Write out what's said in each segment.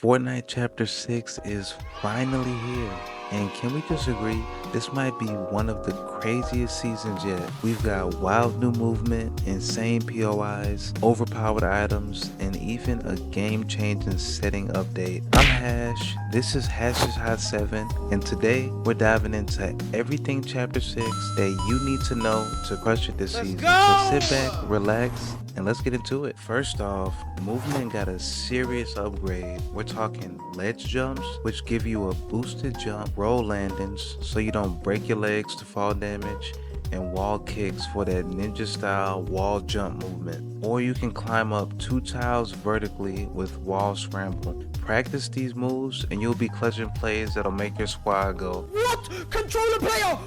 Fortnite Chapter 6 is finally here, and can we just agree, this might be one of the craziest seasons yet. We've got wild new movement, insane POIs, overpowered items, and even a game-changing setting update. I'm Hash, this is Hash's Hot 7, and today we're diving into everything Chapter 6 that you need to know to crush it this season. So sit back, relax, and let's get into it. First off, movement got a serious upgrade. We're talking ledge jumps, which give you a boosted jump, roll landings so you don't break your legs to fall damage, and wall kicks for that ninja style wall jump movement. Or you can climb up 2 tiles vertically with wall scramble. Practice these moves and you'll be clutching plays that'll make your squad go, "What? Controller player?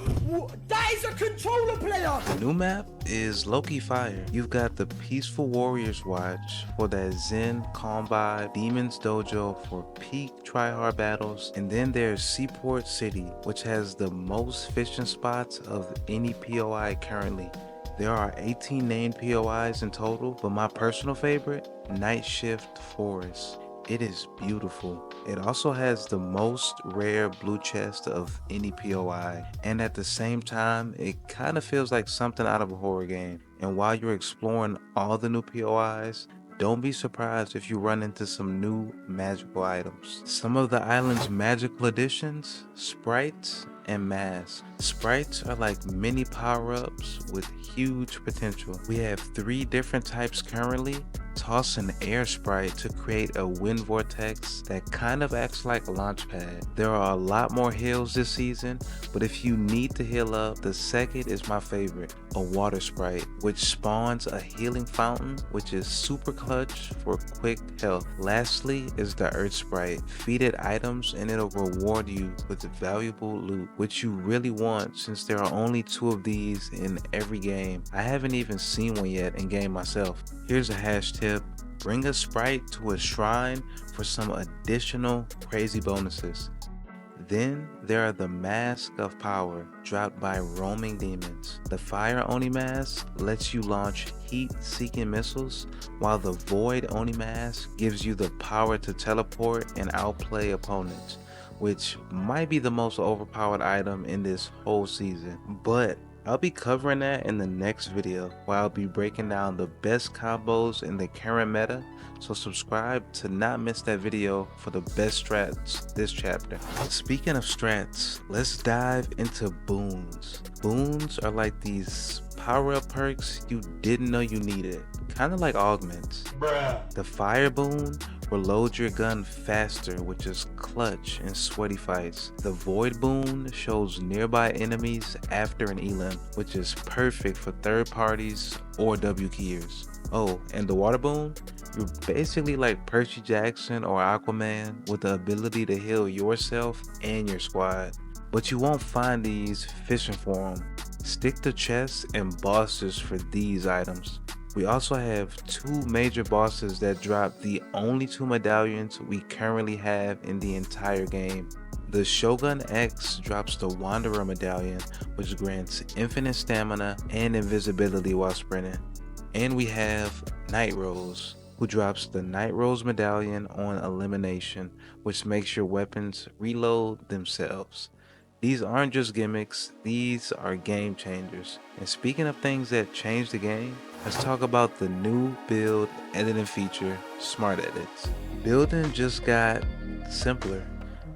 That is a controller player!" The new map is low-key fire. You've got the Peaceful Warriors Watch for that Zen calm vibe, Demon's Dojo for peak tryhard battles, and then there's Seaport City, which has the most fishing spots of any POI currently. There are 18 named POIs in total, but my personal favorite, Night Shift Forest. It is beautiful. It also has the most rare blue chest of any POI, and at the same time, it kind of feels like something out of a horror game. And while you're exploring all the new POIs, don't be surprised if you run into some new magical items. Some of the island's magical additions, sprites and masks. Sprites are like mini power-ups with huge potential. We have 3 different types currently. Toss an air sprite to create a wind vortex that kind of acts like a launch pad. There are a lot more heals this season, but if you need to heal up, the second is my favorite, a water sprite, which spawns a healing fountain, which is super clutch for quick health. Lastly is the earth sprite. Feed it items and it'll reward you with valuable loot, which you really want since there are only 2 of these in every game. I haven't even seen one yet in game myself. Here's a hash tip. Bring a sprite to a shrine for some additional crazy bonuses. Then there are the Mask of Power, dropped by roaming demons. The Fire Oni Mask lets you launch heat-seeking missiles, while the Void Oni Mask gives you the power to teleport and outplay opponents, which might be the most overpowered item in this whole season. But I'll be covering that in the next video, where I'll be breaking down the best combos in the current meta, so subscribe to not miss that video for the best strats this chapter. Speaking of strats, let's dive into boons. Boons are like these power-up perks you didn't know you needed, kind of like augments. The fire boon reload your gun faster, which is clutch in sweaty fights. The void boon shows nearby enemies after an elim, which is perfect for third parties or W keyers. Oh, and the water boon? You're basically like Percy Jackson or Aquaman with the ability to heal yourself and your squad. But you won't find these fishing for them. Stick to chests and bosses for these items. We also have 2 major bosses that drop the only 2 medallions we currently have in the entire game. The Shogun X drops the Wanderer medallion, which grants infinite stamina and invisibility while sprinting. And we have Night Rose, who drops the Night Rose medallion on elimination, which makes your weapons reload themselves. These aren't just gimmicks, these are game changers. And speaking of things that change the game, let's talk about the new build editing feature, Smart Edits. Building just got simpler.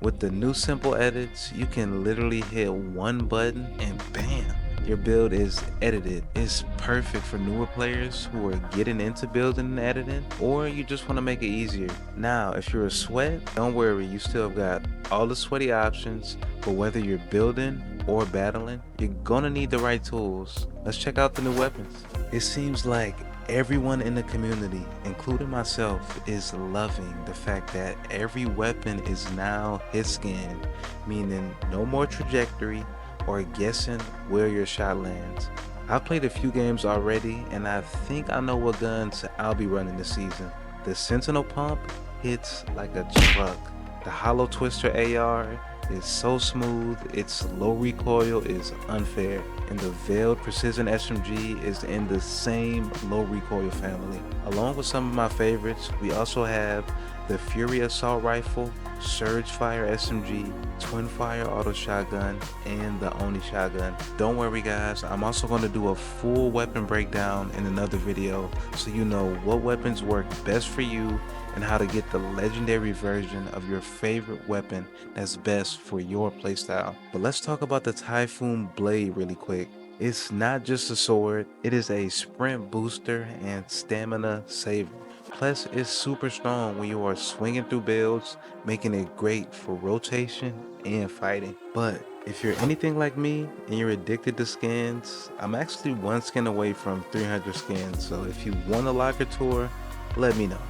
With the new simple edits, you can literally hit one button and bam, your build is edited. It's perfect for newer players who are getting into building and editing, or you just want to make it easier. Now, if you're a sweat, don't worry, you still got all the sweaty options, but whether you're building or battling, you're gonna need the right tools. Let's check out the new weapons. It seems like everyone in the community, including myself, is loving the fact that every weapon is now hit scanned, meaning no more trajectory or guessing where your shot lands. I've played a few games already and I think I know what guns I'll be running this season. The Sentinel Pump hits like a truck. The Hollow Twister AR is so smooth, its low recoil is unfair, and the Veiled Precision SMG is in the same low recoil family. Along with some of my favorites, we also have the Fury Assault Rifle, Surge Fire SMG, Twin Fire Auto Shotgun, and the Oni Shotgun. Don't worry guys, I'm also going to do a full weapon breakdown in another video so you know what weapons work best for you and how to get the legendary version of your favorite weapon that's best for your playstyle. But let's talk about the Typhoon Blade really quick. It's not just a sword, it is a sprint booster and stamina saver. Plus, it's super strong when you are swinging through builds, making it great for rotation and fighting. But if you're anything like me and you're addicted to skins, I'm actually one skin away from 300 skins, so if you want a locker tour, let me know.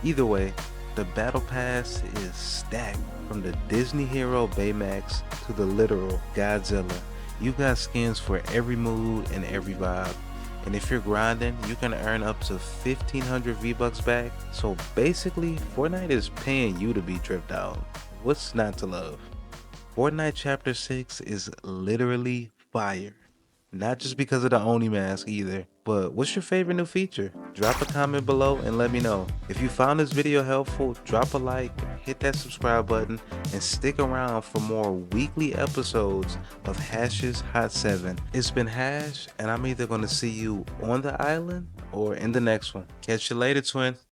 Either way, the battle pass is stacked from the Disney hero Baymax to the literal Godzilla. You've got skins for every mood and every vibe. And if you're grinding, you can earn up to 1500 V-Bucks back. So basically, Fortnite is paying you to be tripped out. What's not to love? Fortnite Chapter 6 is literally fire. Not just because of the Oni mask either, but what's your favorite new feature? Drop a comment below and let me know. If you found this video helpful, drop a like, hit that subscribe button, and stick around for more weekly episodes of Hash's Hot 7. It's been Hash, and I'm either going to see you on the island or in the next one. Catch you later, twin.